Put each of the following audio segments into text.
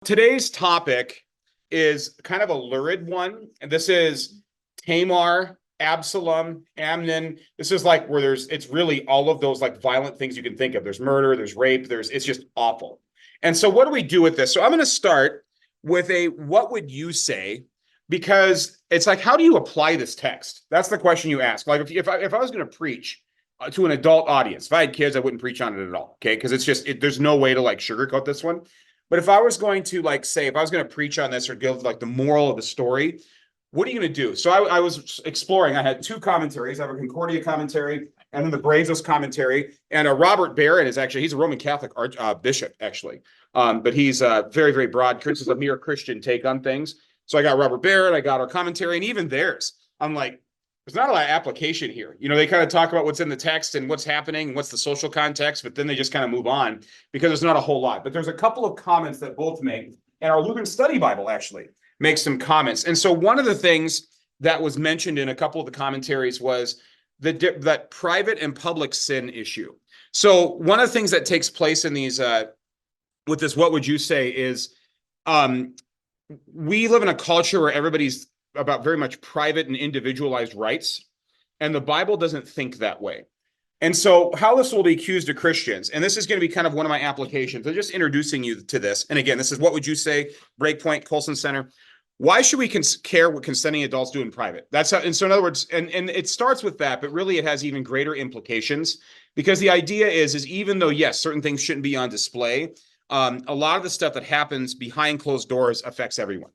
Today's topic is kind of a lurid one, and this is Tamar, Absalom, Amnon. This is like where it's really all of those like violent things you can think of. There's murder, there's rape, it's just awful. And so what do we do with this? So I'm going to start with what would you say? Because it's like, how do you apply this text? That's the question you ask. Like if I was going to preach to an adult audience, if I had kids, I wouldn't preach on it at all. Okay. Because there's no way to like sugarcoat this one. But if I was going to if I was going to preach on this or give like the moral of the story, what are you going to do? So I was exploring. I had two commentaries. I have a Concordia commentary and then the Brazos commentary. And Robert Barrett he's a Roman Catholic bishop, actually. But he's very, very broad. This is a mere Christian take on things. So I got Robert Barrett, I got our commentary, and even theirs. I'm like, there's not a lot of application here. You know, they kind of talk about what's in the text and what's happening and what's the social context, but then they just kind of move on because there's not a whole lot. But there's a couple of comments that both make, and our Lutheran Study Bible actually makes some comments. And so one of the things that was mentioned in a couple of the commentaries was that private and public sin issue. So one of the things that takes place in these, with this, what would you say is, we live in a culture where everybody's about very much private and individualized rights, and the Bible doesn't think that way. And so how this will be accused to Christians, and this is going to be kind of one of my applications. I'm just introducing you to this. And again, this is what would you say, Breakpoint, Colson Center. Why should we care what consenting adults do in private? That's how, and so in other words, and it starts with that, but really it has even greater implications, because the idea is even though, yes, certain things shouldn't be on display, a lot of the stuff that happens behind closed doors affects everyone.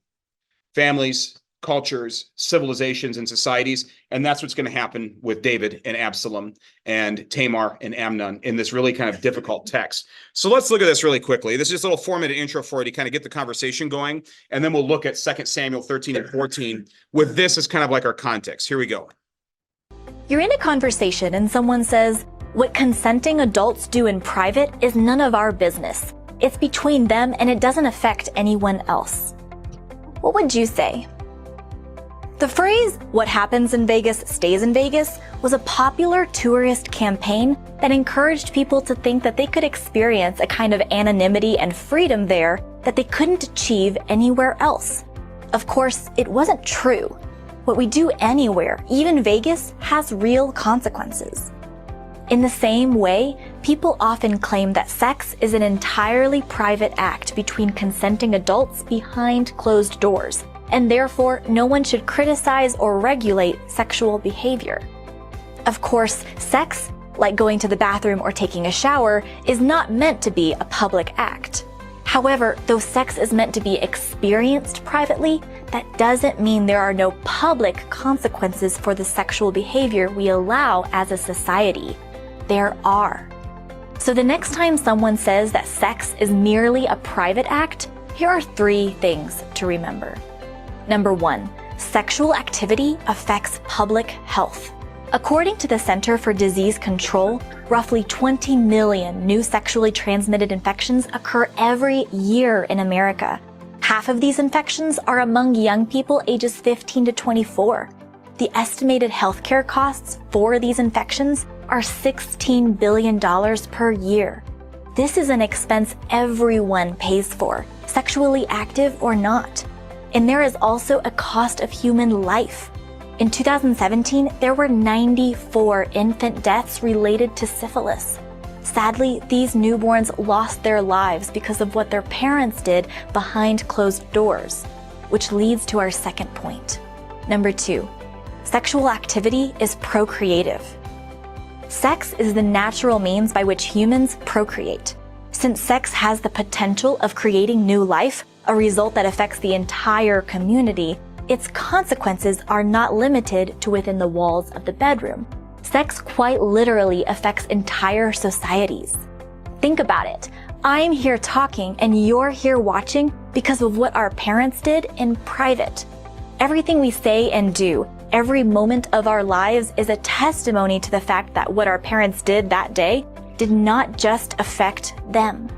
Families, cultures, civilizations, and societies. And that's what's going to happen with David and Absalom and Tamar and Amnon in this really kind of difficult text. So let's look at this really quickly. This is just a little 4-minute intro for you to kind of get the conversation going. And then we'll look at 2 Samuel 13 and 14 with this as kind of like our context. Here we go. You're in a conversation and someone says, what consenting adults do in private is none of our business. It's between them and it doesn't affect anyone else. What would you say? The phrase, what happens in Vegas stays in Vegas, was a popular tourist campaign that encouraged people to think that they could experience a kind of anonymity and freedom there that they couldn't achieve anywhere else. Of course, it wasn't true. What we do anywhere, even Vegas, has real consequences. In the same way, people often claim that sex is an entirely private act between consenting adults behind closed doors, and therefore no one should criticize or regulate sexual behavior. Of course, sex, like going to the bathroom or taking a shower, is not meant to be a public act. However, though sex is meant to be experienced privately, that doesn't mean there are no public consequences for the sexual behavior we allow as a society. There are. So the next time someone says that sex is merely a private act, here are 3 things to remember. Number 1, sexual activity affects public health. According to the Center for Disease Control, roughly 20 million new sexually transmitted infections occur every year in America. Half of these infections are among young people ages 15 to 24. The estimated healthcare costs for these infections are $16 billion per year. This is an expense everyone pays for, sexually active or not. And there is also a cost of human life. In 2017, there were 94 infant deaths related to syphilis. Sadly, these newborns lost their lives because of what their parents did behind closed doors, which leads to our second point. Number 2, sexual activity is procreative. Sex is the natural means by which humans procreate. Since sex has the potential of creating new life, a result that affects the entire community, its consequences are not limited to within the walls of the bedroom. Sex quite literally affects entire societies. Think about it. I'm here talking and you're here watching because of what our parents did in private. Everything we say and do, every moment of our lives is a testimony to the fact that what our parents did that day did not just affect them.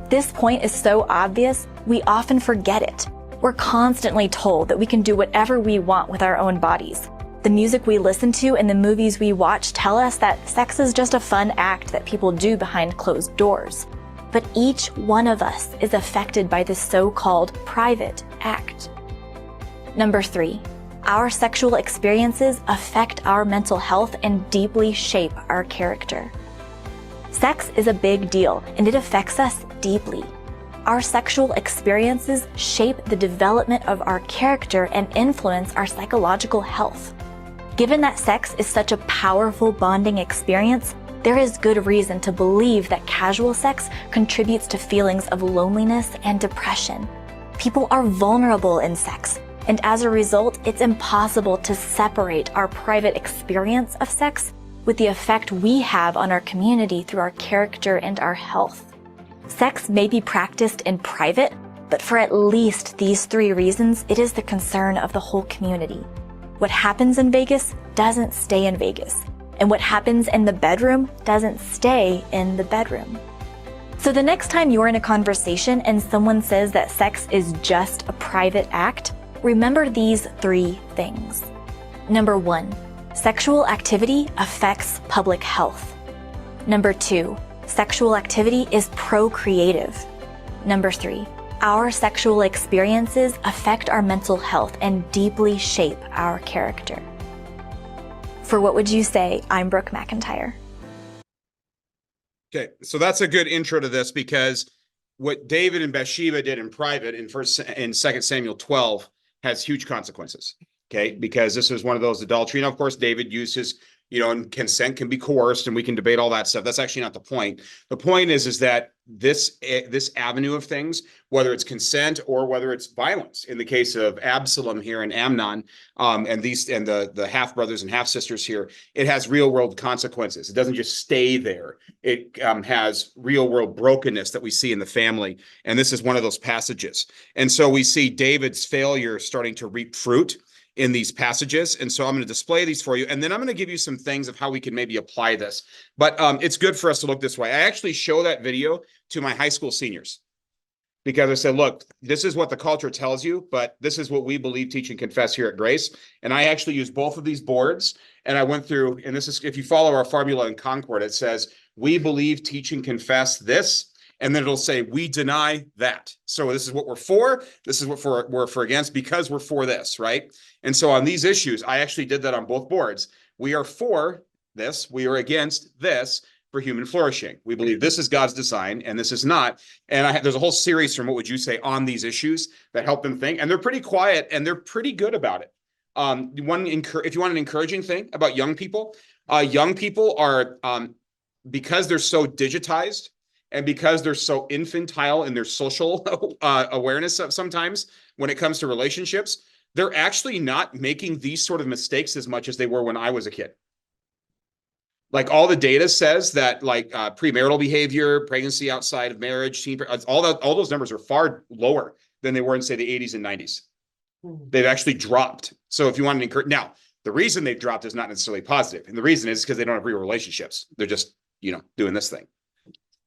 This point is so obvious, we often forget it. We're constantly told that we can do whatever we want with our own bodies. The music we listen to and the movies we watch tell us that sex is just a fun act that people do behind closed doors. but each one of us is affected by this so-called private act. Number 3, our sexual experiences affect our mental health and deeply shape our character. Sex is a big deal, and it affects us deeply. Our sexual experiences shape the development of our character and influence our psychological health. Given that sex is such a powerful bonding experience, there is good reason to believe that casual sex contributes to feelings of loneliness and depression. People are vulnerable in sex, and as a result, it's impossible to separate our private experience of sex with the effect we have on our community through our character and our health. Sex may be practiced in private, but for at least these 3 reasons, it is the concern of the whole community. What happens in Vegas doesn't stay in Vegas, and what happens in the bedroom doesn't stay in the bedroom. So the next time you're in a conversation and someone says that sex is just a private act, remember these 3 things. Number 1, sexual activity affects public health. Number 2, sexual activity is procreative. Number 3, our sexual experiences affect our mental health and deeply shape our character. For What Would You Say? I'm Brooke McIntyre. Okay, so that's a good intro to this, because what David and Bathsheba did in private in 2 Samuel 12 has huge consequences. Okay, because this is one of those adultery. And of course, David used his, and consent can be coerced, and we can debate all that stuff. That's actually not the point. The point is that this avenue of things, whether it's consent or whether it's violence, in the case of Absalom here and Amnon, and the half brothers and half sisters here, it has real world consequences. It doesn't just stay there. It has real world brokenness that we see in the family, and this is one of those passages. And so we see David's failure starting to reap fruit in these passages. And so I'm going to display these for you. And then I'm going to give you some things of how we can maybe apply this. But it's good for us to look this way. I actually show that video to my high school seniors, because I said, look, this is what the culture tells you, but this is what we believe, teach, and confess here at Grace. And I actually used both of these boards. And I went through, and this is, if you follow our formula in Concord, it says, we believe, teach, and confess this. And then it'll say, we deny that. So this is what we're for. This is what we're for against, because we're for this, right? And so on these issues, I actually did that on both boards. We are for this. We are against this for human flourishing. We believe this is God's design and this is not. And there's a whole series from What Would You Say on these issues that help them think. And they're pretty quiet and they're pretty good about it. If you want an encouraging thing about young people are, because they're so digitized, and because they're so infantile in their social awareness sometimes when it comes to relationships, they're actually not making these sort of mistakes as much as they were when I was a kid. Like, all the data says that, like, premarital behavior, pregnancy outside of marriage, all those numbers are far lower than they were in, say, the 80s and 90s. They've actually dropped. So if you want to encourage, now, the reason they've dropped is not necessarily positive. And the reason is because they don't have real relationships. They're just, doing this thing.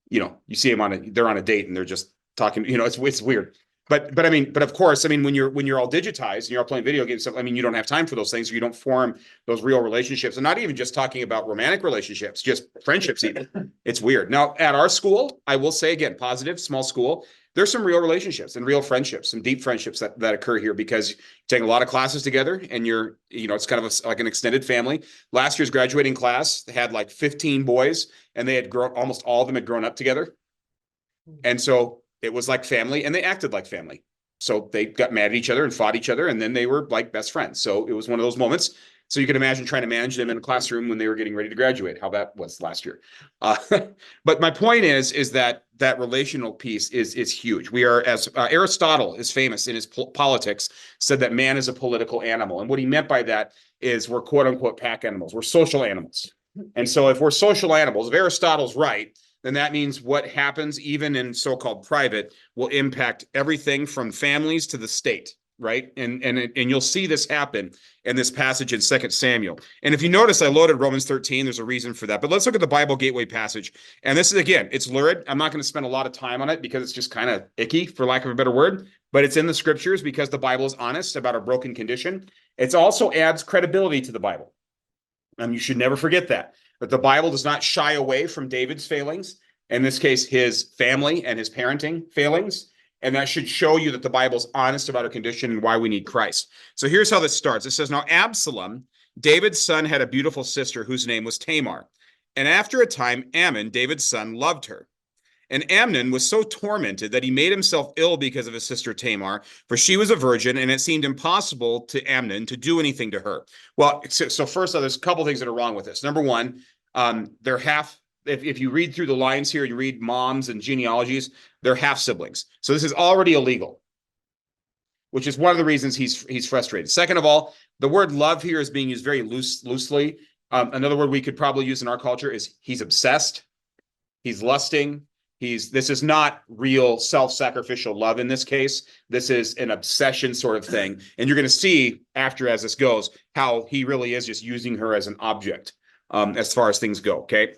You see them they're on a date and they're just talking, it's weird. But of course, when you're all digitized and you're all playing video games, you don't have time for those things, or you don't form those real relationships. And not even just talking about romantic relationships, just friendships even. It's weird. Now, at our school, I will say again, positive, small school, there's some real relationships and real friendships, some deep friendships that occur here, because you take a lot of classes together and you're, it's kind of like an extended family. Last year's graduating class had like 15 boys, and they had almost all of them had grown up together. And so it was like family, and they acted like family. So they got mad at each other and fought each other, and then they were like best friends. So it was one of those moments. So you can imagine trying to manage them in a classroom when they were getting ready to graduate, how that was last year. But my point is that relational piece is huge. We are, as Aristotle is famous in his politics, said that man is a political animal. And what he meant by that is we're quote unquote pack animals. We're social animals. And so if we're social animals, if Aristotle's right, then that means what happens even in so-called private will impact everything from families to the state, right? And you'll see this happen in this passage in 2 Samuel. And if you notice, I loaded Romans 13. There's a reason for that. But let's look at the Bible Gateway passage. And this is, again, it's lurid. I'm not going to spend a lot of time on it because it's just kind of icky, for lack of a better word. But it's in the scriptures because the Bible is honest about our broken condition. It also adds credibility to the Bible. You should never forget that the Bible does not shy away from David's failings, in this case, his family and his parenting failings. And that should show you that the Bible's honest about our condition and why we need Christ. So here's how this starts. It says, now Absalom, David's son, had a beautiful sister whose name was Tamar. And after a time, Amnon, David's son, loved her. And Amnon was so tormented that he made himself ill because of his sister Tamar, for she was a virgin, and it seemed impossible to Amnon to do anything to her. Well, so first, there's a couple things that are wrong with this. Number one, they're half. If you read through the lines here, you read moms and genealogies, they're half siblings. So this is already illegal, which is one of the reasons he's frustrated. Second of all, the word love here is being used very loosely. Another word we could probably use in our culture is he's obsessed, he's lusting. This is not real self-sacrificial love in this case. This is an obsession sort of thing. And you're going to see after, as this goes, how he really is just using her as an object as far as things go, okay?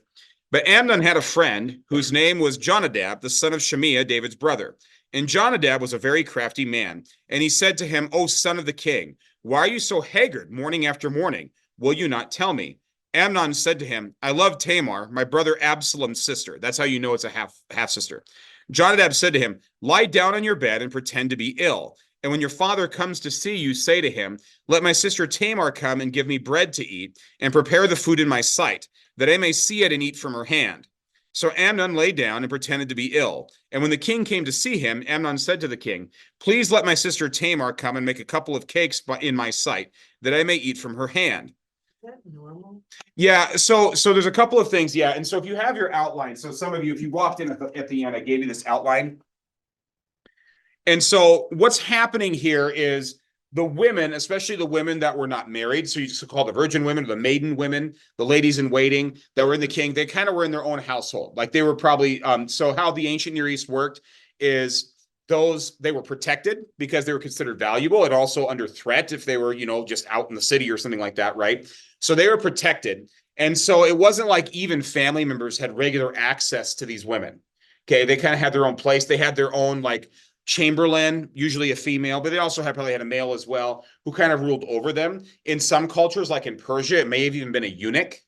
But Amnon had a friend whose name was Jonadab, the son of Shemiah, David's brother. And Jonadab was a very crafty man. And he said to him, O son of the king, why are you so haggard morning after morning? Will you not tell me? Amnon said to him, I love Tamar, my brother Absalom's sister. That's how you know it's a half sister. Jonadab said to him, lie down on your bed and pretend to be ill. And when your father comes to see you, say to him, let my sister Tamar come and give me bread to eat, and prepare the food in my sight, that I may see it and eat from her hand. So Amnon lay down and pretended to be ill. And when the king came to see him, Amnon said to the king, please let my sister Tamar come and make a couple of cakes in my sight, that I may eat from her hand. Is that normal? Yeah, so there's a couple of things, yeah. And so if you have your outline, so some of you, if you walked in at the end, I gave you this outline. And so what's happening here is the women, especially the women that were not married, so you just call the virgin women, the maiden women, the ladies in waiting that were in the king, they kind of were in their own household. Like they were probably, so how the ancient Near East worked is they were protected because they were considered valuable and also under threat if they were, just out in the city or something like that, right? So they were protected. And so it wasn't like even family members had regular access to these women. Okay, they kind of had their own place. They had their own like chamberlain, usually a female, but they also probably had a male as well, who kind of ruled over them. In some cultures, like in Persia, it may have even been a eunuch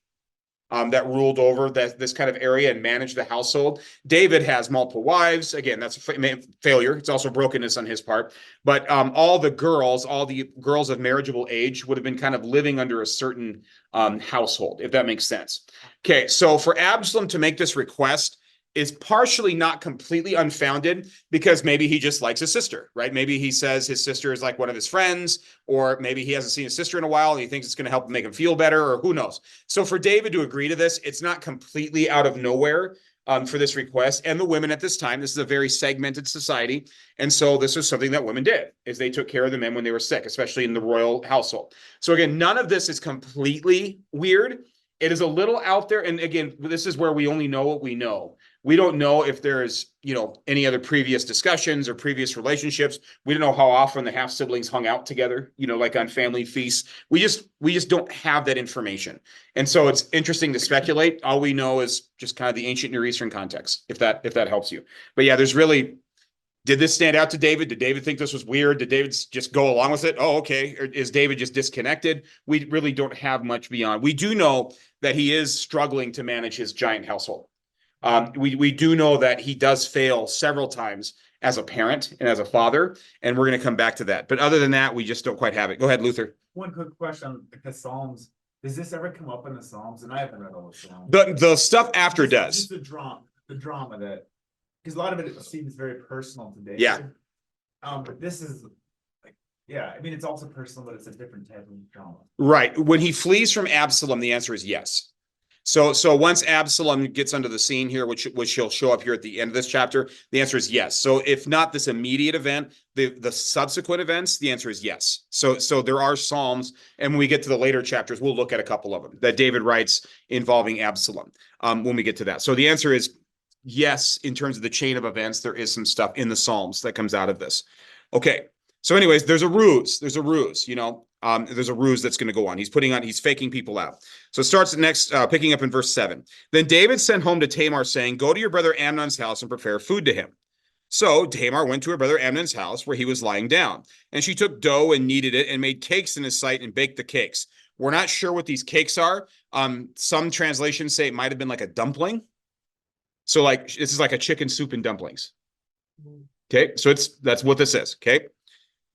that ruled over this kind of area and managed the household. David has multiple wives. Again, that's a failure. It's also brokenness on his part. But all the girls of marriageable age would have been kind of living under a certain household, if that makes sense. Okay, so for Absalom to make this request is partially not completely unfounded because maybe he just likes his sister, right? Maybe he says his sister is like one of his friends, or maybe he hasn't seen his sister in a while and he thinks it's going to help make him feel better, or who knows. So for David to agree to this, it's not completely out of nowhere for this request. And the women at this time, this is a very segmented society. And so this was something that women did, is they took care of the men when they were sick, especially in the royal household. So again, none of this is completely weird. It is a little out there. And again, this is where we only know what we know. We don't know if there's, any other previous discussions or previous relationships. We don't know how often the half siblings hung out together, like on family feasts. We just don't have that information. And so it's interesting to speculate. All we know is just kind of the ancient Near Eastern context, if that helps you. But yeah, did this stand out to David? Did David think this was weird? Did David just go along with it? Oh, okay. Or is David just disconnected? We really don't have much beyond. We do know that he is struggling to manage his giant household. We do know that he does fail several times as a parent and as a father, and we're going to come back to that. But other than that, we just don't quite have it. Go ahead, Luther. One quick question on the Psalms. Does this ever come up in the Psalms? And I haven't read all the Psalms. The stuff after does. Just the drama that, because a lot of it seems very personal to David. Yeah. But this is it's also personal, but it's a different type of drama. Right. When he flees from Absalom, the answer is yes. So once Absalom gets under the scene here, which he'll show up here at the end of this chapter, the answer is yes. So if not this immediate event, the subsequent events, the answer is yes. So there are Psalms, and when we get to the later chapters, we'll look at a couple of them that David writes involving Absalom when we get to that. So the answer is yes, in terms of the chain of events, there is some stuff in the Psalms that comes out of this. Okay. So anyways, there's a ruse, there's a ruse that's going to go on. He's faking people out. So it starts next, picking up in verse 7. Then David sent home to Tamar saying, go to your brother Amnon's house and prepare food to him. So Tamar went to her brother Amnon's house where he was lying down, and she took dough and kneaded it and made cakes in his sight and baked the cakes. We're not sure what these cakes are. Some translations say it might have been like a dumpling. So like, this is like a chicken soup and dumplings. Okay. So that's what this is. Okay.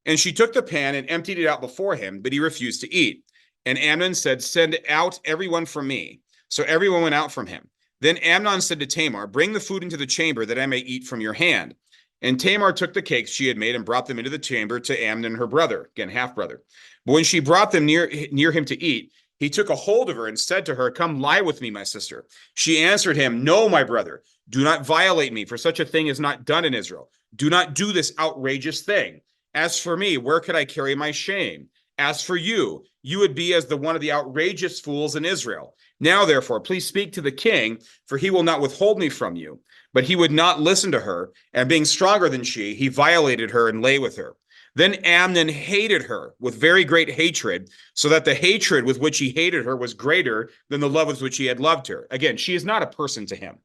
And she took the pan and emptied it out before him, but he refused to eat. And Amnon said, send out everyone from me. So everyone went out from him. Then Amnon said to Tamar, bring the food into the chamber that I may eat from your hand. And Tamar took the cakes she had made and brought them into the chamber to Amnon, her brother, again, half brother. But when she brought them near him to eat, he took a hold of her and said to her, come lie with me, my sister. She answered him, no, my brother, do not violate me, for such a thing is not done in Israel. Do not do this outrageous thing. As for me, where could I carry my shame? As for you, you would be as the one of the outrageous fools in Israel. Now, therefore, please speak to the king, for he will not withhold me from you. But he would not listen to her, and being stronger than she, he violated her and lay with her. Then Amnon hated her with very great hatred, so that the hatred with which he hated her was greater than the love with which he had loved her. Again, she is not a person to him.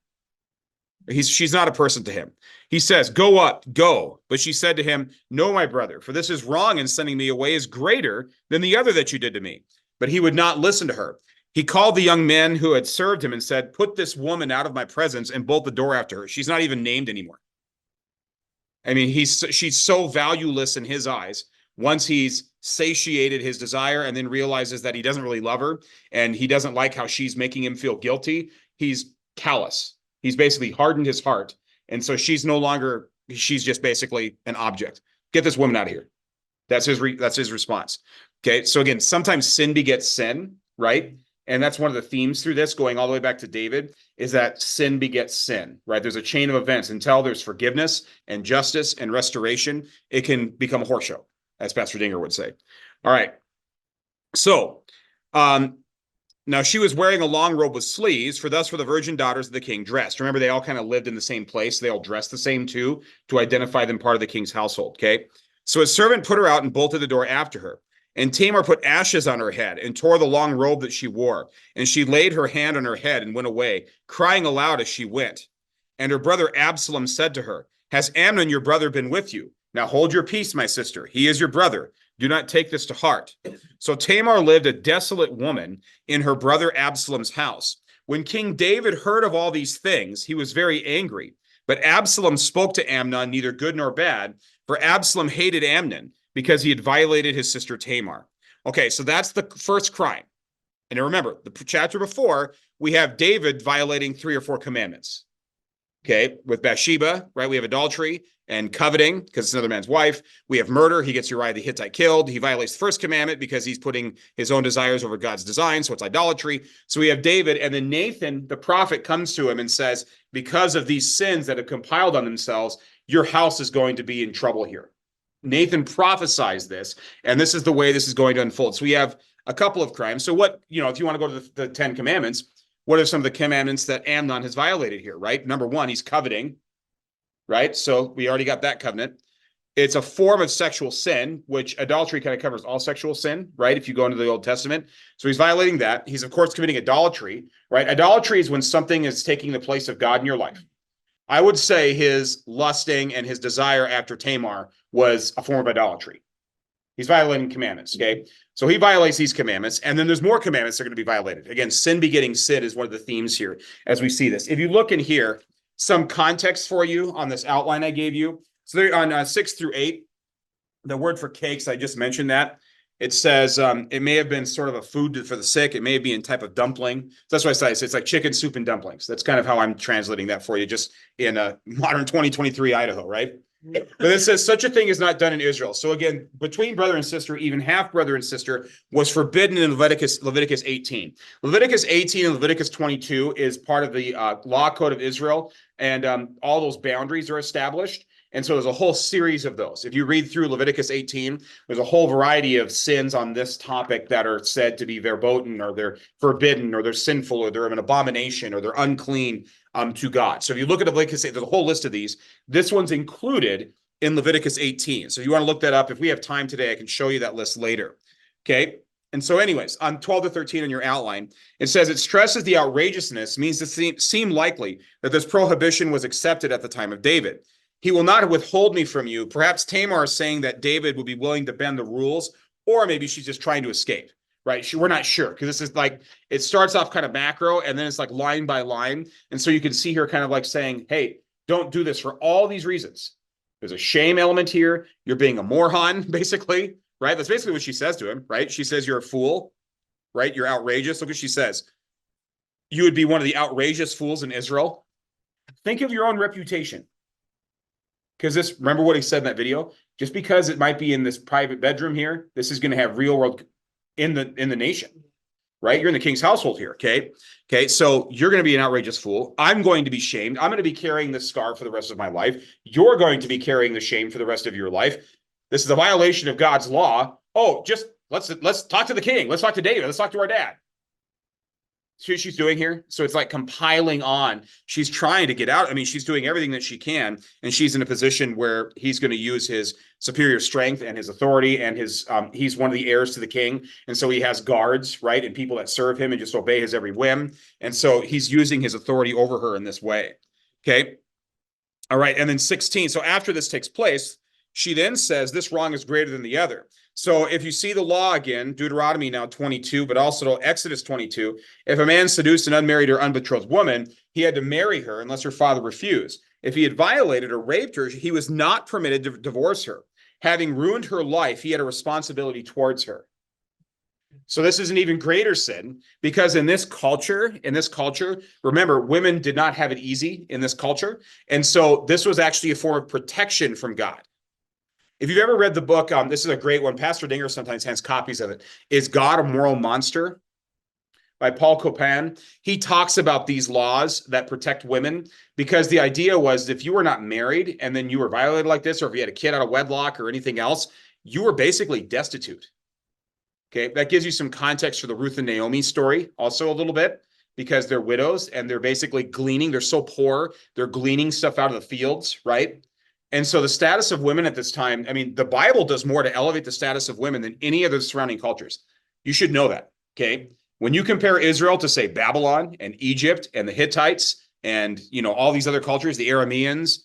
She's not a person to him. He says, go up, go. But she said to him, no, my brother, for this is wrong, and sending me away is greater than the other that you did to me. But he would not listen to her. He called the young men who had served him and said, put this woman out of my presence and bolt the door after her. She's not even named anymore. I mean, she's so valueless in his eyes. Once he's satiated his desire and then realizes that he doesn't really love her and he doesn't like how she's making him feel guilty, he's callous. He's basically hardened his heart. And so she's just basically an object. Get this woman out of here. That's his response. Okay. So again, sometimes sin begets sin, right? And that's one of the themes through this, going all the way back to David, is that sin begets sin, right? There's a chain of events. Until there's forgiveness and justice and restoration, it can become a horse show, as Pastor Dinger would say. All right. So, now she was wearing a long robe with sleeves, for thus were the virgin daughters of the king dressed. Remember, they all kind of lived in the same place. They all dressed the same too, to identify them part of the king's household, okay? So his servant put her out and bolted the door after her. And Tamar put ashes on her head and tore the long robe that she wore. And she laid her hand on her head and went away, crying aloud as she went. And her brother Absalom said to her, has Amnon your brother been with you? Now hold your peace, my sister. He is your brother. Do not take this to heart. So Tamar lived a desolate woman in her brother Absalom's house. When King David heard of all these things, he was very angry. But Absalom spoke to Amnon neither good nor bad, for Absalom hated Amnon because he had violated his sister Tamar. Okay, so that's the first crime. And remember, the chapter before, we have David violating 3 or 4 commandments. Okay, with Bathsheba, right? We have adultery and coveting because it's another man's wife. We have murder. He gets Uriah the Hittite killed. He violates the first commandment because he's putting his own desires over God's design. So it's idolatry. So we have David, and then Nathan, the prophet, comes to him and says, because of these sins that have compiled on themselves, your house is going to be in trouble here. Nathan prophesies this, and this is the way this is going to unfold. So we have a couple of crimes. So what, if you want to go to the 10 commandments, what are some of the commandments that Amnon has violated here, right? Number 1, he's coveting, right? So we already got that covenant. It's a form of sexual sin, which adultery kind of covers all sexual sin, right? If you go into the Old Testament. So he's violating that. He's, of course, committing idolatry, right? Idolatry is when something is taking the place of God in your life. I would say his lusting and his desire after Tamar was a form of idolatry. He's violating commandments, okay? So he violates these commandments, and then there's more commandments that are going to be violated. Again, sin begetting sin is one of the themes here as we see this. If you look in here, some context for you on this outline I gave you. So there on 6 through 8, the word for cakes, I just mentioned that. It says it may have been sort of a food for the sick. It may be in type of dumpling. So that's why I say it's like chicken soup and dumplings. That's kind of how I'm translating that for you, just in a modern 2023 Idaho, right? But it says such a thing is not done in Israel. So again, between brother and sister, even half brother and sister, was forbidden in Leviticus 18. Leviticus 18 and Leviticus 22 is part of the law code of Israel, and all those boundaries are established. And so there's a whole series of those. If you read through Leviticus 18, there's a whole variety of sins on this topic that are said to be verboten, or they're forbidden, or they're sinful, or they're an abomination, or they're unclean to God. So if you look at Leviticus, there's a whole list of these. This one's included in Leviticus 18. So if you want to look that up, if we have time today, I can show you that list later. Okay. And so anyways, on 12 to 13 in your outline, it says it stresses the outrageousness, means to seem likely that this prohibition was accepted at the time of David. He will not withhold me from you. Perhaps Tamar is saying that David would be willing to bend the rules, or maybe she's just trying to escape, right? We're not sure because this is like, it starts off kind of macro and then it's like line by line. And so you can see her kind of like saying, hey, don't do this for all these reasons. There's a shame element here. You're being a moron, basically, right? That's basically what she says to him, right? She says, you're a fool, right? You're outrageous. Look what she says. You would be one of the outrageous fools in Israel. Think of your own reputation. Because this, remember what he said in that video? Just because it might be in this private bedroom here, this is going to have real world in the nation, right? You're in the king's household here, okay? Okay, so you're going to be an outrageous fool. I'm going to be shamed. I'm going to be carrying this scar for the rest of my life. You're going to be carrying the shame for the rest of your life. This is a violation of God's law. Oh, just let's talk to the king. Let's talk to David. Let's talk to our dad. See what she's doing here? So it's like compiling on. She's trying to get out. I mean, she's doing everything that she can, and she's in a position where he's going to use his superior strength and his authority, and his he's one of the heirs to the king, and so he has guards, right, and people that serve him and just obey his every whim, and so he's using his authority over her in this way. Okay, all right, and then 16. So after this takes place, she then says, "This wrong is greater than the other." So if you see the law again, Deuteronomy now 22, but also Exodus 22, if a man seduced an unmarried or unbetrothed woman, he had to marry her unless her father refused. If he had violated or raped her, he was not permitted to divorce her. Having ruined her life, he had a responsibility towards her. So this is an even greater sin because in this culture, remember, women did not have it easy in this culture. And so this was actually a form of protection from God. If you've ever read the book, this is a great one. Pastor Dinger sometimes has copies of it. Is God a Moral Monster? By Paul Copan. He talks about these laws that protect women because the idea was if you were not married and then you were violated like this, or if you had a kid out of wedlock or anything else, you were basically destitute. Okay, that gives you some context for the Ruth and Naomi story also a little bit because they're widows and they're basically gleaning. They're so poor, they're gleaning stuff out of the fields, right? And so the status of women at this time, I mean, the Bible does more to elevate the status of women than any other surrounding cultures. You should know that, okay? When you compare Israel to, say, Babylon and Egypt and the Hittites and, you know, all these other cultures, the Arameans,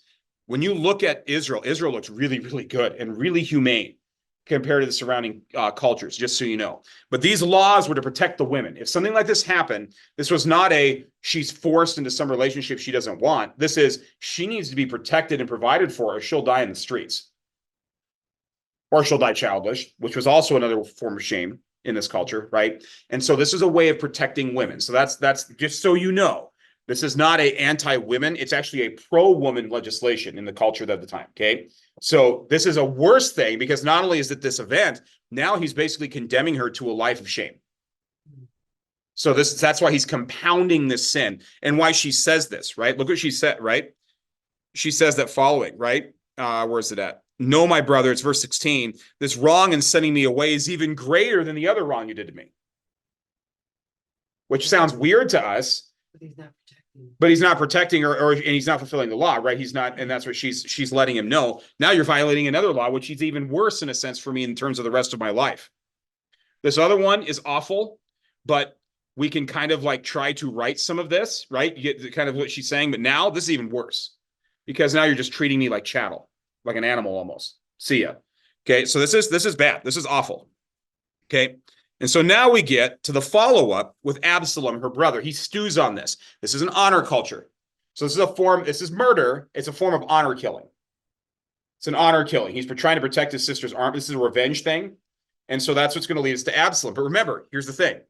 when you look at Israel, Israel looks really, really good and really humane compared to the surrounding cultures, just so you know. But these laws were to protect the women. If something like this happened, this was not she's forced into some relationship she doesn't want. This is she needs to be protected and provided for, or she'll die in the streets. Or she'll die childless, which was also another form of shame in this culture, right? And so this is a way of protecting women. So that's just so you know. This is not a anti-women. It's actually a pro-woman legislation in the culture of the time, okay? So this is a worse thing because not only is it this event, now he's basically condemning her to a life of shame. So that's why he's compounding this sin and why she says this, right? Look what she said, right? She says that following, right? Where is it at? No, my brother, it's verse 16. This wrong in sending me away is even greater than the other wrong you did to me. Which sounds weird to us. But he's not protecting her, and he's not fulfilling the law, right? He's not, and that's what she's letting him know. Now you're violating another law, which is even worse in a sense for me in terms of the rest of my life. This other one is awful, but we can kind of like try to write some of this, right? You get kind of what she's saying, but now this is even worse because now you're just treating me like chattel, like an animal almost. See ya. Okay, so this is bad. This is awful. Okay. And so now we get to the follow-up with Absalom, her brother. He stews on this. This is an honor culture. So this is murder. It's a form of honor killing. It's an honor killing. He's trying to protect his sister's arm. This is a revenge thing. And so that's what's going to lead us to Absalom. But remember, here's the thing.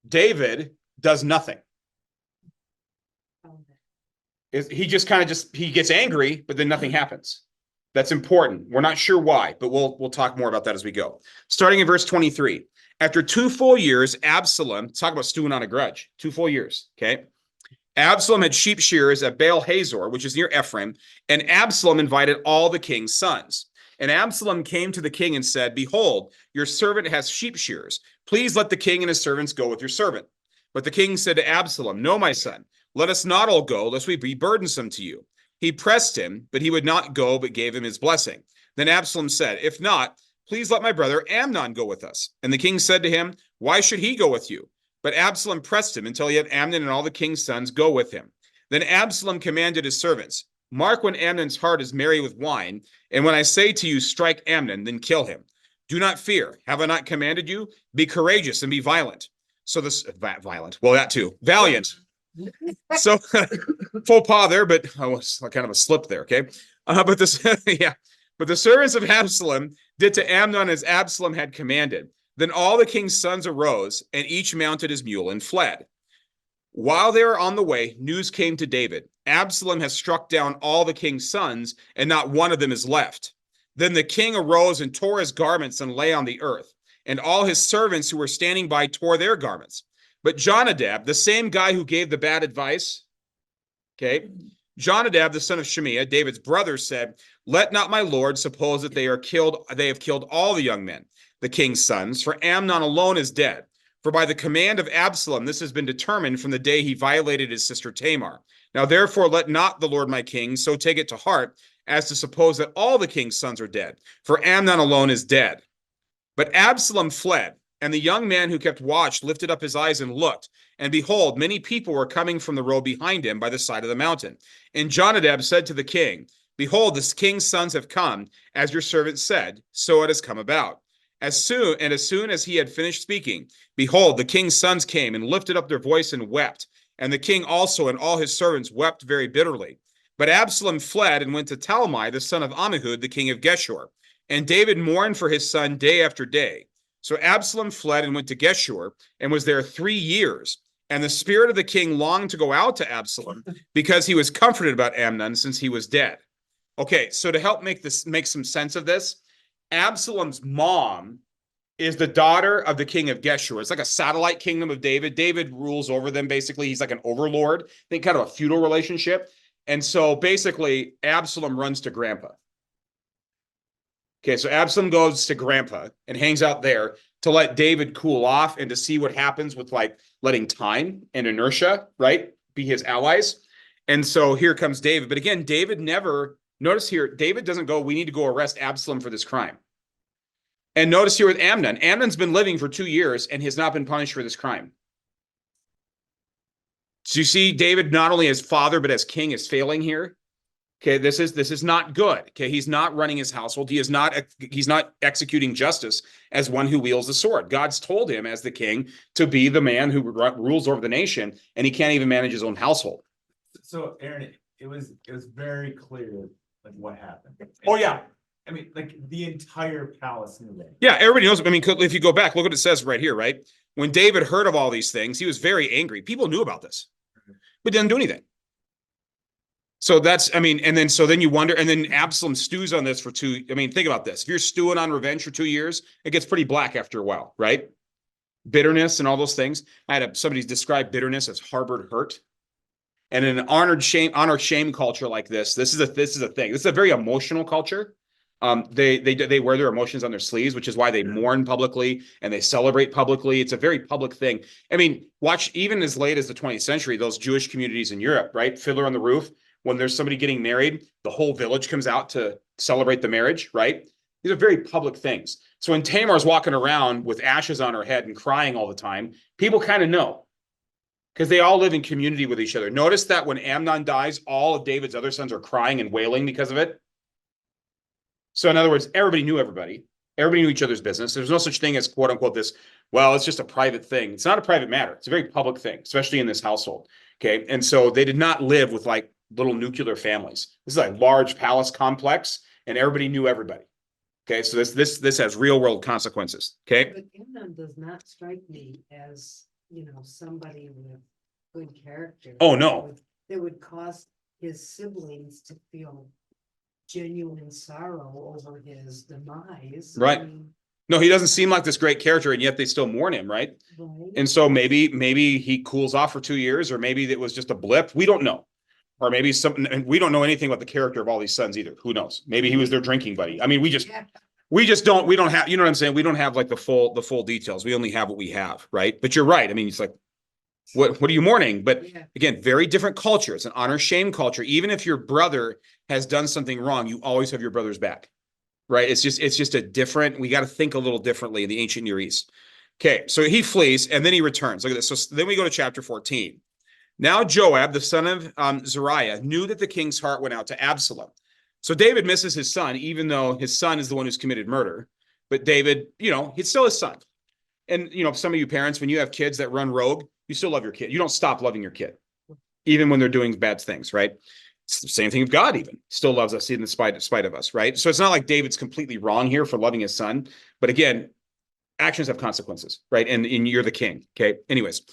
David does nothing. He just he gets angry, but then nothing happens. That's important. We're not sure why, but we'll talk more about that as we go. Starting in verse 23. After 2 full years, Absalom, talk about stewing on a grudge, 2 full years, okay? Absalom had sheep shearers at Baal Hazor, which is near Ephraim, and Absalom invited all the king's sons. And Absalom came to the king and said, behold, your servant has sheep shearers. Please let the king and his servants go with your servant. But the king said to Absalom, no, my son, let us not all go, lest we be burdensome to you. He pressed him, but he would not go, but gave him his blessing. Then Absalom said, if not, please let my brother Amnon go with us. And the king said to him, why should he go with you? But Absalom pressed him until he had Amnon and all the king's sons go with him. Then Absalom commanded his servants, mark when Amnon's heart is merry with wine, and when I say to you, strike Amnon, then kill him. Do not fear. Have I not commanded you? Be courageous and be violent. So this violent. Well, that too. Valiant. So faux pas there, but I was kind of a slip there. Okay. But this, yeah. But the servants of Absalom did to Amnon as Absalom had commanded. Then all the king's sons arose, and each mounted his mule and fled. While they were on the way, news came to David. Absalom has struck down all the king's sons, and not one of them is left. Then the king arose and tore his garments and lay on the earth. And all his servants who were standing by tore their garments. But Jonadab, the same guy who gave the bad advice, okay, Jonadab, the son of Shemiah, David's brother, said, let not my lord suppose that they have killed all the young men, the king's sons, for Amnon alone is dead. For by the command of Absalom, this has been determined from the day he violated his sister Tamar. Now therefore let not the Lord my king so take it to heart as to suppose that all the king's sons are dead, for Amnon alone is dead. But Absalom fled, and the young man who kept watch lifted up his eyes and looked, and behold, many people were coming from the road behind him by the side of the mountain. And Jonadab said to the king, behold, the king's sons have come, as your servant said, so it has come about. As soon as he had finished speaking, behold, the king's sons came and lifted up their voice and wept. And the king also and all his servants wept very bitterly. But Absalom fled and went to Talmai, the son of Ammihud, the king of Geshur. And David mourned for his son day after day. So Absalom fled and went to Geshur and was there 3 years. And the spirit of the king longed to go out to Absalom because he was comforted about Amnon since he was dead. Okay, so to help make some sense of this, Absalom's mom is the daughter of the king of Geshur. It's like a satellite kingdom of David. David rules over them, basically. He's like an overlord. I think kind of a feudal relationship. And so basically, Absalom runs to grandpa. Okay, so Absalom goes to grandpa and hangs out there to let David cool off and to see what happens with like letting time and inertia, right, be his allies. And so here comes David. But again, David never, notice here, David doesn't go, we need to go arrest Absalom for this crime. And notice here with Amnon, Amnon's been living for 2 years and has not been punished for this crime. So you see David not only as father, but as king is failing here. Okay, this is not good. Okay, he's not running his household. He's not executing justice as one who wields the sword. God's told him as the king to be the man who rules over the nation, and he can't even manage his own household. So Aaron, it was very clear like what happened. Oh yeah. I mean, like the entire palace knew that. Yeah, everybody knows. I mean, if you go back, look what it says right here, right? When David heard of all these things, he was very angry. People knew about this, but didn't do anything. So that's, I mean, and then you wonder, and then Absalom stews on this for think about this. If you're stewing on revenge for 2 years, it gets pretty black after a while, right? Bitterness and all those things. I had somebody describe bitterness as harbored hurt. And in an honor shame culture like this is a thing. This is a very emotional culture. They wear their emotions on their sleeves, which is why they mourn publicly and they celebrate publicly. It's a very public thing. I mean, watch even as late as the 20th century, those Jewish communities in Europe, right? Fiddler on the Roof. When there's somebody getting married, the whole village comes out to celebrate the marriage, right? These are very public things. So when Tamar's walking around with ashes on her head and crying all the time, people kind of know because they all live in community with each other. Notice that when Amnon dies, all of David's other sons are crying and wailing because of it. So in other words, everybody knew everybody. Everybody knew each other's business. There's no such thing as quote unquote this, well, it's just a private thing. It's not a private matter. It's a very public thing, especially in this household. Okay. And so they did not live with like little nuclear families. This is a large palace complex and everybody knew everybody. Okay. So this has real world consequences. Okay. But Amnon does not strike me as, somebody with good character. Oh, no. That would cause his siblings to feel genuine sorrow over his demise. Right. No, he doesn't seem like this great character, and yet they still mourn him, right? Right. And so maybe he cools off for 2 years, or maybe it was just a blip. We don't know. Or maybe something, and we don't know anything about the character of all these sons either. Who knows? Maybe he was their drinking buddy. I mean, we don't have, you know what I'm saying? We don't have like the full details. We only have what we have, right? But you're right. I mean, it's like, what are you mourning? But Yeah. again, very different culture. It's an honor shame culture. Even if your brother has done something wrong, you always have your brother's back, right? It's just a different, we got to think a little differently in the ancient Near East. Okay. So he flees and then he returns. Look at this. So then we go to chapter 14. Now Joab, the son of Zeruiah, knew that the king's heart went out to Absalom. So David misses his son, even though his son is the one who's committed murder. but David, he's still his son. And, some of you parents, when you have kids that run rogue, you still love your kid. You don't stop loving your kid, even when they're doing bad things, right? It's the same thing with God, even still loves us in spite of us, right? So it's not like David's completely wrong here for loving his son. But again, actions have consequences, right? And you're the king, okay? Anyways,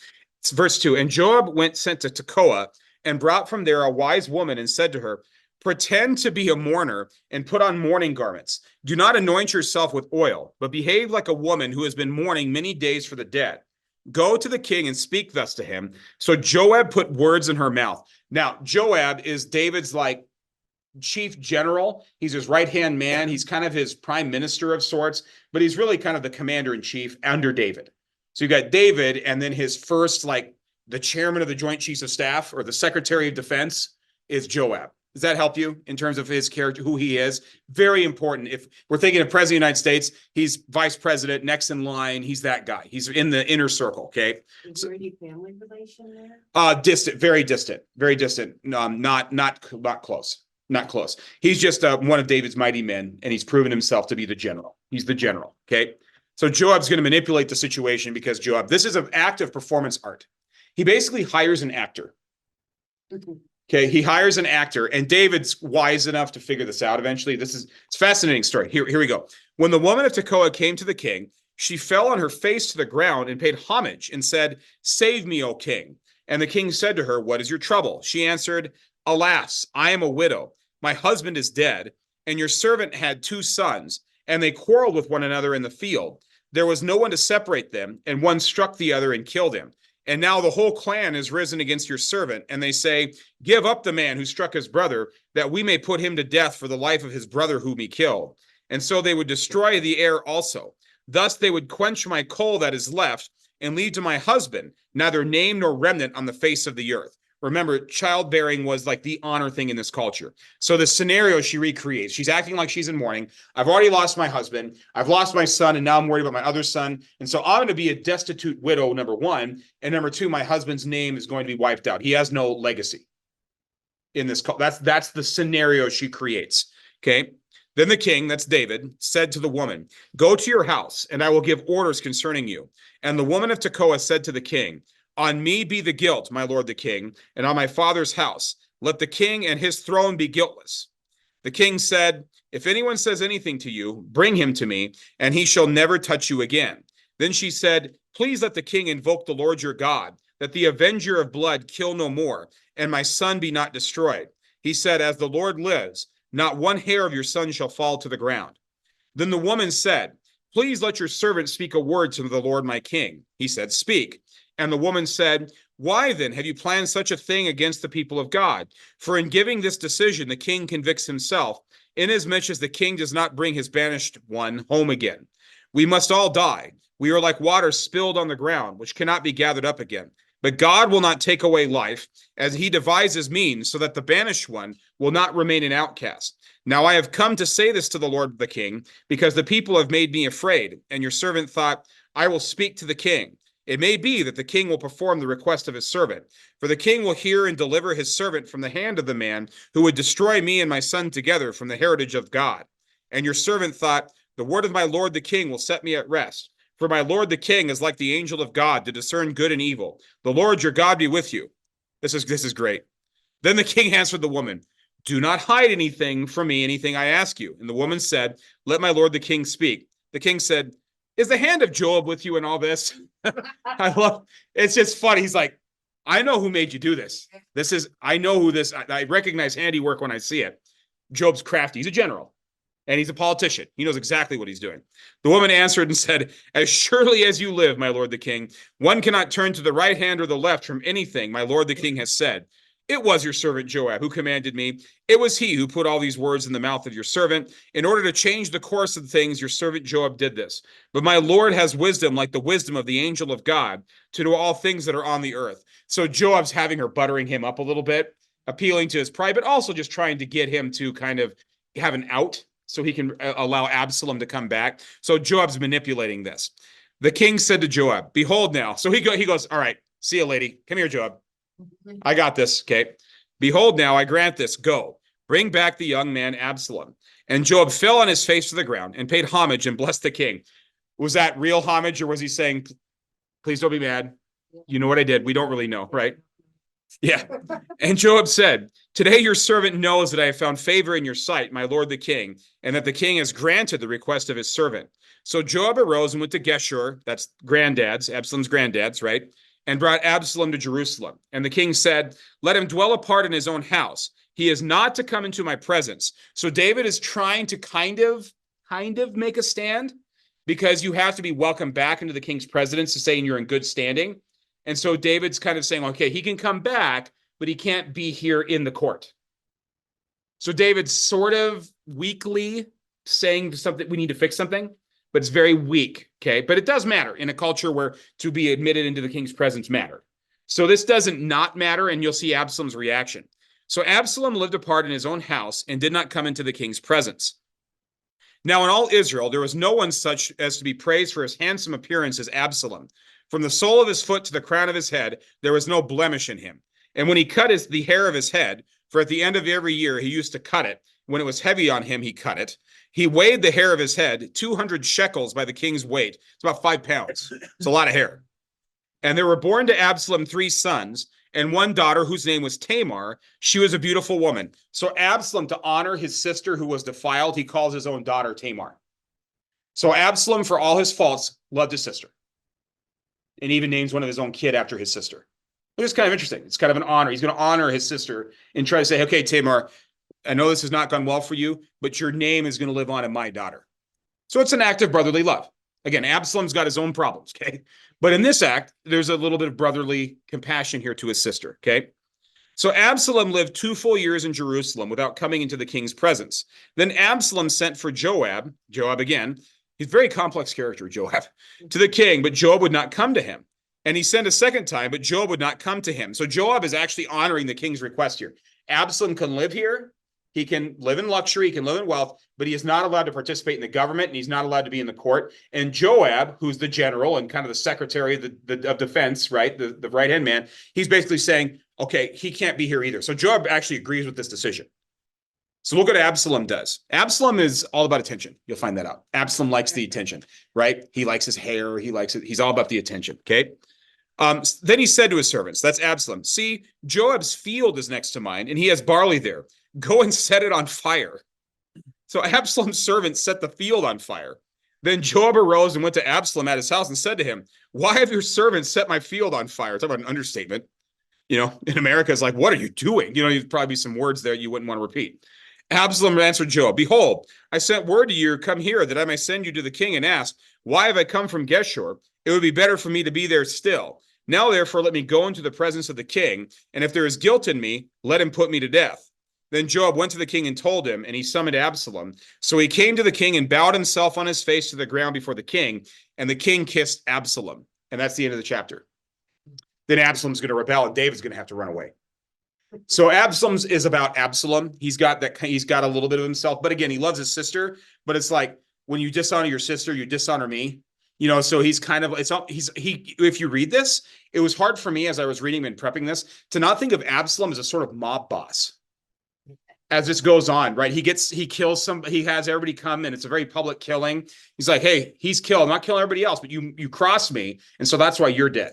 it's verse 2. And Joab sent to Tekoa and brought from there a wise woman and said to her, pretend to be a mourner and put on mourning garments. Do not anoint yourself with oil, but behave like a woman who has been mourning many days for the dead. Go to the king and speak thus to him. So Joab put words in her mouth. Now, Joab is David's chief general. He's his right-hand man. He's kind of his prime minister of sorts, but he's really kind of the commander in chief under David. So you got David, and then his first, the chairman of the Joint Chiefs of Staff or the Secretary of Defense is Joab. Does that help you in terms of his character, who he is? Very important. If we're thinking of President of the United States, he's vice president, next in line. He's that guy. He's in the inner circle, okay? Is there any family relation there? Distant, very distant, very distant. Not close. Not close. He's just one of David's mighty men, and he's proven himself to be the general. He's the general, okay? So Joab's going to manipulate the situation because this is an act of performance art. He basically hires an actor. Okay, he hires an actor, and David's wise enough to figure this out eventually. It's a fascinating story. Here we go. When the woman of Tekoa came to the king, she fell on her face to the ground and paid homage and said, save me, O king. And the king said to her, what is your trouble? She answered, alas, I am a widow. My husband is dead, and your servant had 2 sons, and they quarreled with one another in the field. There was no one to separate them, and one struck the other and killed him. And now the whole clan has risen against your servant, and they say, give up the man who struck his brother, that we may put him to death for the life of his brother whom he killed. And so they would destroy the heir also. Thus they would quench my coal that is left, and leave to my husband neither name nor remnant on the face of the earth. Remember, childbearing was the honor thing in this culture. So the scenario she recreates, she's acting like she's in mourning. I've already lost my husband. I've lost my son, and now I'm worried about my other son. And so I'm going to be a destitute widow, number one. And number two, my husband's name is going to be wiped out. He has no legacy in this. That's the scenario she creates. Okay. Then the king, that's David, said to the woman, go to your house, and I will give orders concerning you. And the woman of Tekoa said to the king, on me be the guilt, my lord the king, and on my father's house. Let the king and his throne be guiltless. The king said, if anyone says anything to you, bring him to me, and he shall never touch you again. Then she said, please let the king invoke the Lord your God, that the avenger of blood kill no more, and my son be not destroyed. He said, as the Lord lives, not one hair of your son shall fall to the ground. Then the woman said, please let your servant speak a word to the Lord my king. He said, speak. And the woman said, why then have you planned such a thing against the people of God? For in giving this decision, the king convicts himself, inasmuch as the king does not bring his banished one home again. We must all die. We are like water spilled on the ground, which cannot be gathered up again. But God will not take away life, as he devises means, so that the banished one will not remain an outcast. Now I have come to say this to the Lord the king, because the people have made me afraid, and your servant thought, I will speak to the king. It may be that the king will perform the request of his servant, for the king will hear and deliver his servant from the hand of the man who would destroy me and my son together from the heritage of God. And your servant thought, the word of my lord the king will set me at rest. For my lord the king is like the angel of God to discern good and evil. The Lord your God be with you. This is great. Then the king answered the woman, do not hide anything from me, anything I ask you. And the woman said, let my lord the king speak. The king said, is the hand of Joab with you in all this? It's just funny. He's like, I know who made you do this. I know who this, I recognize handiwork when I see it. Job's crafty. He's a general and he's a politician. He knows exactly what he's doing. The woman answered and said, as surely as you live, my lord the king, one cannot turn to the right hand or the left from anything my lord the king has said. It was your servant Joab who commanded me. It was he who put all these words in the mouth of your servant. In order to change the course of things, your servant Joab did this. But my Lord has wisdom like the wisdom of the angel of God to do all things that are on the earth. So Joab's having her buttering him up a little bit, appealing to his pride, but also just trying to get him to kind of have an out so he can allow Absalom to come back. So Joab's manipulating this. The king said to Joab, behold now. So he goes, all right, see you, lady. Come here, Joab. I got this. Okay. Behold, now I grant this. Go. Bring back the young man Absalom. And Joab fell on his face to the ground and paid homage and blessed the king. Was that real homage, or was he saying, please don't be mad? You know what I did. We don't really know, right? Yeah. And Joab said, today your servant knows that I have found favor in your sight, my lord the king, and that the king has granted the request of his servant. So Joab arose and went to Geshur, that's Absalom's granddad's, right? And brought Absalom to Jerusalem. And the king said, let him dwell apart in his own house. He is not to come into my presence. So David is trying to kind of make a stand, because you have to be welcomed back into the king's presence to say you're in good standing. And so David's kind of saying, okay, he can come back, but he can't be here in the court. So David's sort of weakly saying something, we need to fix something, but it's very weak, okay? But it does matter in a culture where to be admitted into the king's presence mattered. So this doesn't not matter, and you'll see Absalom's reaction. So Absalom lived apart in his own house and did not come into the king's presence. Now in all Israel, there was no one such as to be praised for his handsome appearance as Absalom. From the sole of his foot to the crown of his head, there was no blemish in him. And when he cut the hair of his head, for at the end of every year he used to cut it, when it was heavy on him, he cut it. He weighed the hair of his head 200 shekels by the king's weight. It's about 5 pounds. It's a lot of hair. And there were born to Absalom 3 sons and 1 daughter whose name was Tamar. She was a beautiful woman. So Absalom, to honor his sister who was defiled, he calls his own daughter Tamar. So Absalom, for all his faults, loved his sister, and even names one of his own kid after his sister. It's kind of interesting. It's kind of an honor. He's going to honor his sister and try to say, okay, Tamar, I know this has not gone well for you, but your name is going to live on in my daughter. So it's an act of brotherly love. Again, Absalom's got his own problems, okay? But in this act, there's a little bit of brotherly compassion here to his sister, okay? So Absalom lived 2 full years in Jerusalem without coming into the king's presence. Then Absalom sent for Joab again, he's a very complex character, Joab, to the king, but Joab would not come to him. And he sent a second time, but Joab would not come to him. So Joab is actually honoring the king's request here. Absalom can live here. He can live in luxury. He can live in wealth, but he is not allowed to participate in the government, and he's not allowed to be in the court. And Joab, who's the general and kind of the secretary of defense, right, the right-hand man, he's basically saying, okay, he can't be here either. So Joab actually agrees with this decision. So look what Absalom does. Absalom is all about attention. You'll find that out. Absalom likes the attention, right? He likes his hair. He likes it. He's all about the attention, okay? Then he said to his servants, that's Absalom, see, Joab's field is next to mine, and he has barley there. Go and set it on fire. So Absalom's servants set the field on fire. Then Joab arose and went to Absalom at his house and said to him, why have your servants set my field on fire? Talk about an understatement. You know, in America, it's like, what are you doing? You know, there'd probably be some words there you wouldn't want to repeat. Absalom answered Joab, behold, I sent word to you, come here, that I may send you to the king and ask, why have I come from Geshur? It would be better for me to be there still. Now, therefore, let me go into the presence of the king, and if there is guilt in me, let him put me to death. Then Joab went to the king and told him, and he summoned Absalom. So he came to the king and bowed himself on his face to the ground before the king, and the king kissed Absalom. And that's the end of the chapter. Then Absalom's going to rebel, and David's going to have to run away. So Absalom's is about Absalom. He's got a little bit of himself, but again, he loves his sister. But it's like, when you dishonor your sister, you dishonor me. You know, so he's kind of, if you read this, it was hard for me as I was reading and prepping this to not think of Absalom as a sort of mob boss. As this goes on, right? He kills somebody, he has everybody come, and it's a very public killing. He's like, hey, he's killed. I'm not killing everybody else, but you crossed me, and so that's why you're dead.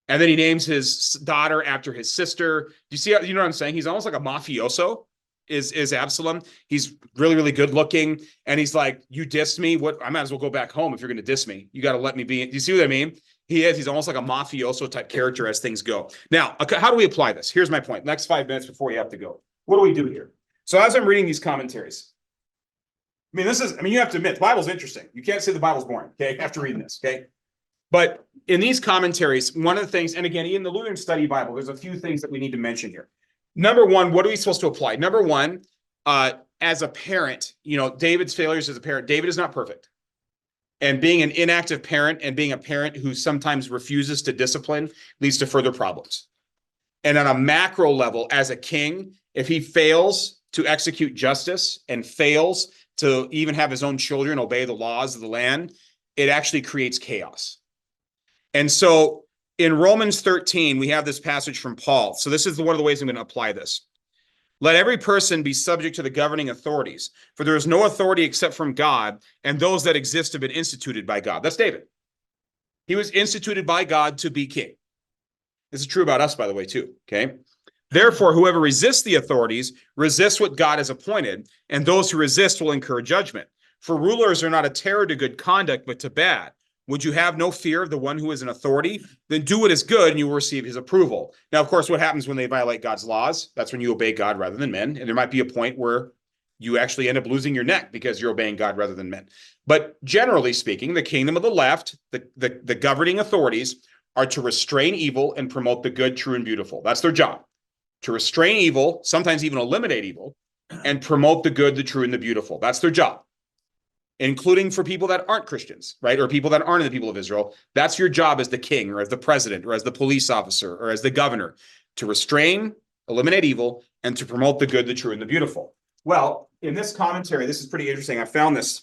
And then he names his daughter after his sister. Do you see, you know what I'm saying? He's almost like a mafioso, is Absalom. He's really, really good looking. And he's like, you dissed me. What? I might as well go back home if you're going to diss me. You got to let me be. Do you see what I mean? He's almost like a mafioso type character as things go. Now, how do we apply this? Here's my point. Next 5 minutes before you have to go. What do we do here? So as I'm reading these commentaries, you have to admit, the Bible's interesting. You can't say the Bible's boring, okay, after reading this, okay? But in these commentaries, one of the things, and again, in the Lutheran Study Bible, there's a few things that we need to mention here. Number one, what are we supposed to apply? Number one, as a parent, David's failures as a parent, David is not perfect. And being an inactive parent and being a parent who sometimes refuses to discipline leads to further problems. And on a macro level, as a king, if he fails to execute justice and fails to even have his own children obey the laws of the land, it actually creates chaos. And so in Romans 13, we have this passage from Paul. So this is one of the ways I'm going to apply this. Let every person be subject to the governing authorities, for there is no authority except from God, and those that exist have been instituted by God. That's David. He was instituted by God to be king. This is true about us, by the way, too. Okay. Therefore, whoever resists the authorities resists what God has appointed, and those who resist will incur judgment. For rulers are not a terror to good conduct, but to bad. Would you have no fear of the one who is in authority? Then do what is good, and you will receive his approval. Now, of course, what happens when they violate God's laws? That's when you obey God rather than men. And there might be a point where you actually end up losing your neck because you're obeying God rather than men. But generally speaking, the kingdom of the left, the governing authorities, are to restrain evil and promote the good, true, and beautiful. That's their job. To restrain evil, sometimes even eliminate evil, and promote the good, the true, and the beautiful. That's their job. Including for people that aren't Christians, right? Or people that aren't in the people of Israel. That's your job as the king or as the president or as the police officer or as the governor, to restrain, eliminate evil, and to promote the good, the true, and the beautiful. Well, in this commentary, this is pretty interesting. I found this.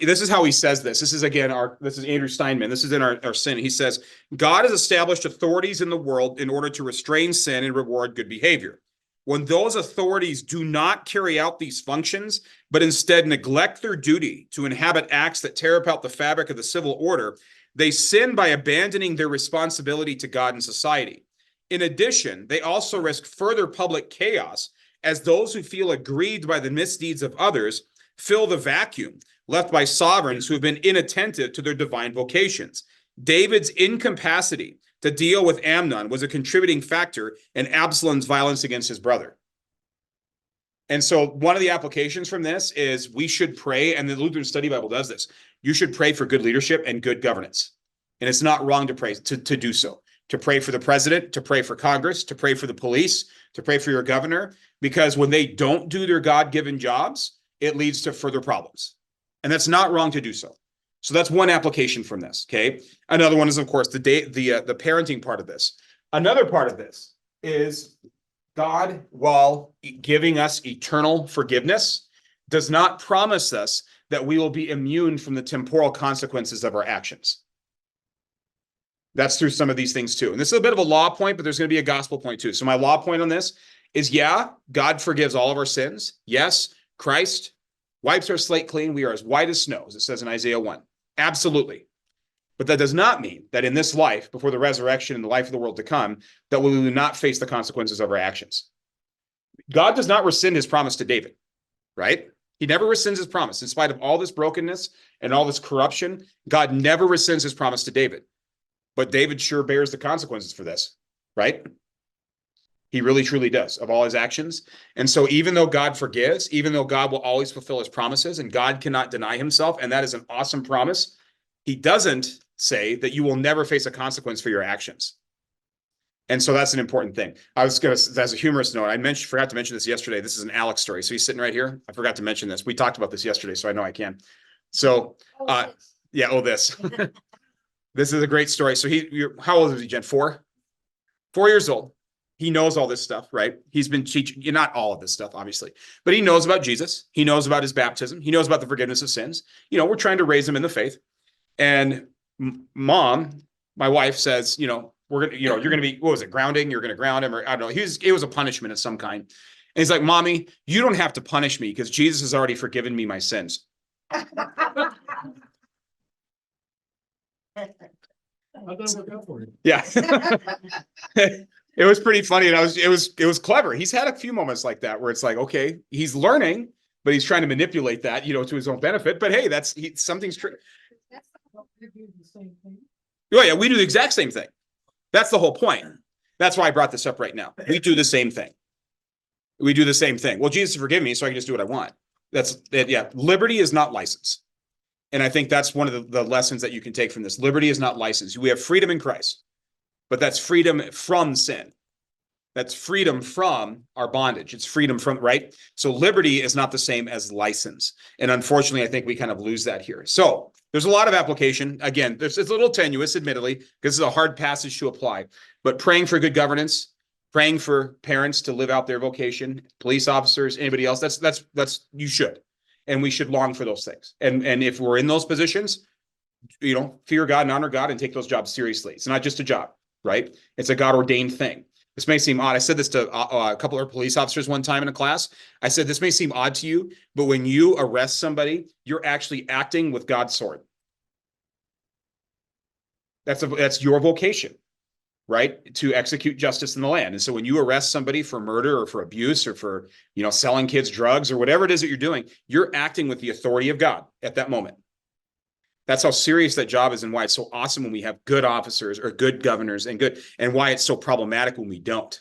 This is how he says this. This is again, this is Andrew Steinman. This is in our sin. He says, God has established authorities in the world in order to restrain sin and reward good behavior. When those authorities do not carry out these functions, but instead neglect their duty to inhabit acts that tear apart the fabric of the civil order, they sin by abandoning their responsibility to God and society. In addition, they also risk further public chaos, as those who feel aggrieved by the misdeeds of others fill the vacuum left by sovereigns who have been inattentive to their divine vocations. David's incapacity to deal with Amnon was a contributing factor in Absalom's violence against his brother. And so one of the applications from this is we should pray, and the Lutheran Study Bible does this. You should pray for good leadership and good governance. And it's not wrong to pray, to do so. To pray for the president, to pray for Congress, to pray for the police, to pray for your governor, because when they don't do their God-given jobs, it leads to further problems. And that's not wrong to do so. So that's one application from this, okay? Another one is, of course, the parenting part of this. Another part of this is God, while giving us eternal forgiveness, does not promise us that we will be immune from the temporal consequences of our actions. That's through some of these things too. And this is a bit of a law point, but there's going to be a gospel point too. So my law point on this is, yeah, God forgives all of our sins. Yes, Christ wipes our slate clean. We are as white as snow, as it says in Isaiah 1. Absolutely. But that does not mean that in this life, before the resurrection and the life of the world to come, that we will not face the consequences of our actions. God does not rescind his promise to David, right? He never rescinds his promise. In spite of all this brokenness and all this corruption, God never rescinds his promise to David. But David sure bears the consequences for this, right? He really, truly does, of all his actions. And so even though God forgives, even though God will always fulfill his promises and God cannot deny himself, and that is an awesome promise, he doesn't say that you will never face a consequence for your actions. And so that's an important thing. I was going to, as a humorous note, forgot to mention this yesterday. This is an Alex story. So he's sitting right here. I forgot to mention this. We talked about this yesterday, so I know I can. So, this. This is a great story. So how old is he, Jen? 4 years old. He knows all this stuff, right? He's been teaching, not all of this stuff, obviously, but he knows about Jesus. He knows about his baptism. He knows about the forgiveness of sins. We're trying to raise him in the faith. And mom, my wife, says, you're going to, you're going to be, what was it, grounding? You're going to ground him, or I don't know. It was a punishment of some kind. And he's like, Mommy, you don't have to punish me because Jesus has already forgiven me my sins. Yeah. It was pretty funny, and it was clever. He's had a few moments like that where it's like, okay, he's learning, but he's trying to manipulate that, to his own benefit. But hey, something's true. Oh yeah, we do the exact same thing. That's the whole point. That's why I brought this up right now. We do the same thing. We do the same thing. Well, Jesus forgive me, so I can just do what I want. That's it. Yeah, liberty is not license. And I think that's one of the lessons that you can take from this. Liberty is not license. We have freedom in Christ, but that's freedom from sin. That's freedom from our bondage. It's freedom from, right? So liberty is not the same as license. And unfortunately, I think we kind of lose that here. So there's a lot of application. Again, it's a little tenuous, admittedly, because this is a hard passage to apply. But praying for good governance, praying for parents to live out their vocation, police officers, anybody else, that's you should. And we should long for those things. And if we're in those positions, fear God and honor God and take those jobs seriously. It's not just a job, right? It's a God-ordained thing. This may seem odd. I said this to a couple of police officers one time in a class. I said, this may seem odd to you, but when you arrest somebody, you're actually acting with God's sword. That's your vocation, right? To execute justice in the land. And so when you arrest somebody for murder or for abuse or for, selling kids drugs or whatever it is that you're doing, you're acting with the authority of God at that moment. That's how serious that job is and why it's so awesome when we have good officers or good governors and why it's so problematic when we don't,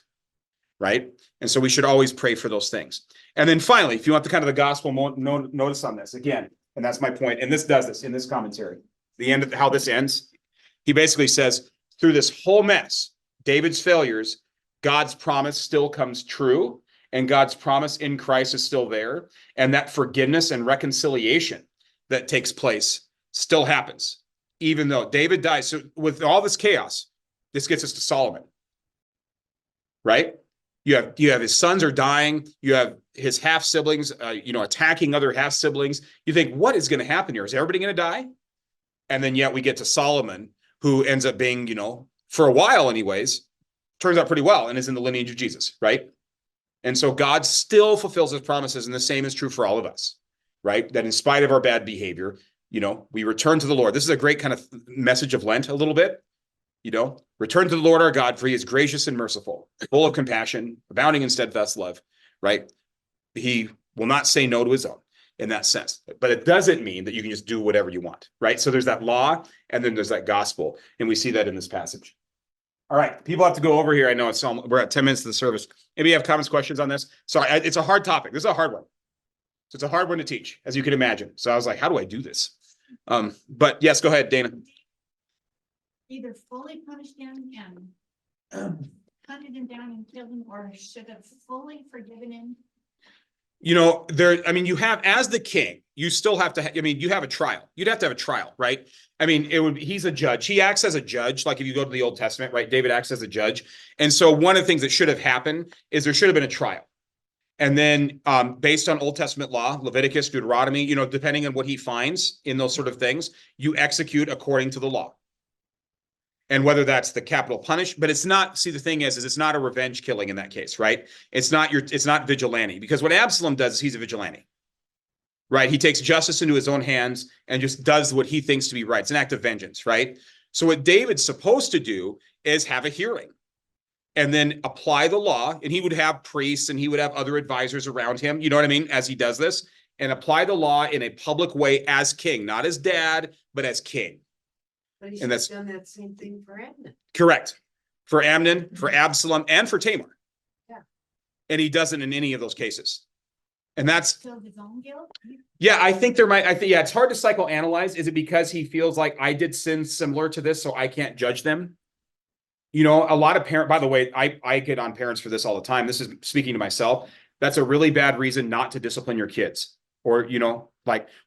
right? And so we should always pray for those things. And then finally, if you want the kind of the gospel notice on this again, and that's my point, and this does this in this commentary, the end of how this ends, he basically says, through this whole mess, David's failures, God's promise still comes true, and God's promise in Christ is still there, and that forgiveness and reconciliation that takes place still happens, even though David dies. So with all this chaos, this gets us to Solomon, right? You have his sons are dying. You have his half siblings, attacking other half siblings. You think, what is going to happen here? Is everybody going to die? And then yet we get to Solomon, who ends up being, for a while anyways, turns out pretty well and is in the lineage of Jesus, right? And so God still fulfills his promises, and the same is true for all of us, right? That in spite of our bad behavior, we return to the Lord. This is a great kind of message of Lent a little bit, return to the Lord our God, for he is gracious and merciful, full of compassion, abounding in steadfast love, right? He will not say no to his own in that sense, but it doesn't mean that you can just do whatever you want, right? So there's that law and then there's that gospel. And we see that in this passage. All right. People have to go over here. I know we're at 10 minutes of the service. Maybe you have comments, questions on this. Sorry, it's a hard topic. This is a hard one. So it's a hard one to teach, as you can imagine. So I was like, how do I do this? But yes, go ahead, Dana. Either fully punished him and hunted him down and killed him, or should have fully forgiven him. You have, as the king, you still have to, you have a trial. You'd have to have a trial, right? He's a judge. He acts as a judge. Like if you go to the Old Testament, right? David acts as a judge. And so one of the things that should have happened is there should have been a trial. And then based on Old Testament law, Leviticus, Deuteronomy, depending on what he finds in those sort of things, you execute according to the law. And whether that's the capital punish, but it's not, see, the thing is it's not a revenge killing in that case, right? It's not vigilante, because what Absalom does is he's a vigilante, right? He takes justice into his own hands and just does what he thinks to be right. It's an act of vengeance, right? So what David's supposed to do is have a hearing and then apply the law, and he would have priests and he would have other advisors around him, you know what I mean, as he does this, and apply the law in a public way as king, not as dad, but as king. But he And should that's- have done that same thing for Amnon. Correct. For Amnon, for Absalom, and for Tamar. Yeah. And he doesn't in any of those cases. And that's, Filled his own guilt. yeah, I think it's hard to psychoanalyze. Is it because he feels like I did sins similar to this, so I can't judge them? A lot of by the way, I get on parents for this all the time. This is speaking to myself. That's a really bad reason not to discipline your kids. Or,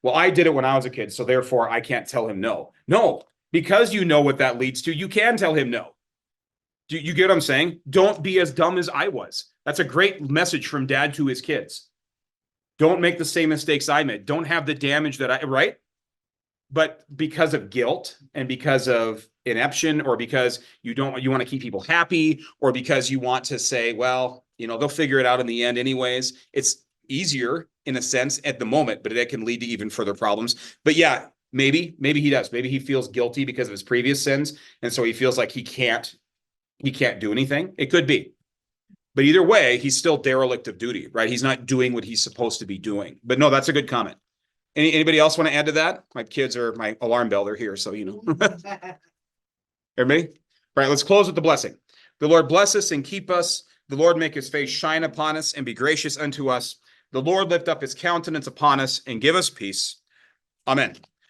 well, I did it when I was a kid, so therefore I can't tell him no. No, because you know what that leads to, you can tell him no. Do you get what I'm saying? Don't be as dumb as I was. That's a great message from dad to his kids. Don't make the same mistakes I made. Don't have the damage right? But because of guilt and because of ineption, or because you want to keep people happy, or because you want to say, well, they'll figure it out in the end anyways. It's easier in a sense at the moment, but it can lead to even further problems. But yeah, maybe he does. Maybe he feels guilty because of his previous sins. And so he feels like he can't do anything. It could be. But either way, he's still derelict of duty, right? He's not doing what he's supposed to be doing. But no, that's a good comment. Anybody else want to add to that? My kids are my alarm bell. They're here. So, Everybody? All right, let's close with the blessing. The Lord bless us and keep us. The Lord make his face shine upon us and be gracious unto us. The Lord lift up his countenance upon us and give us peace. Amen.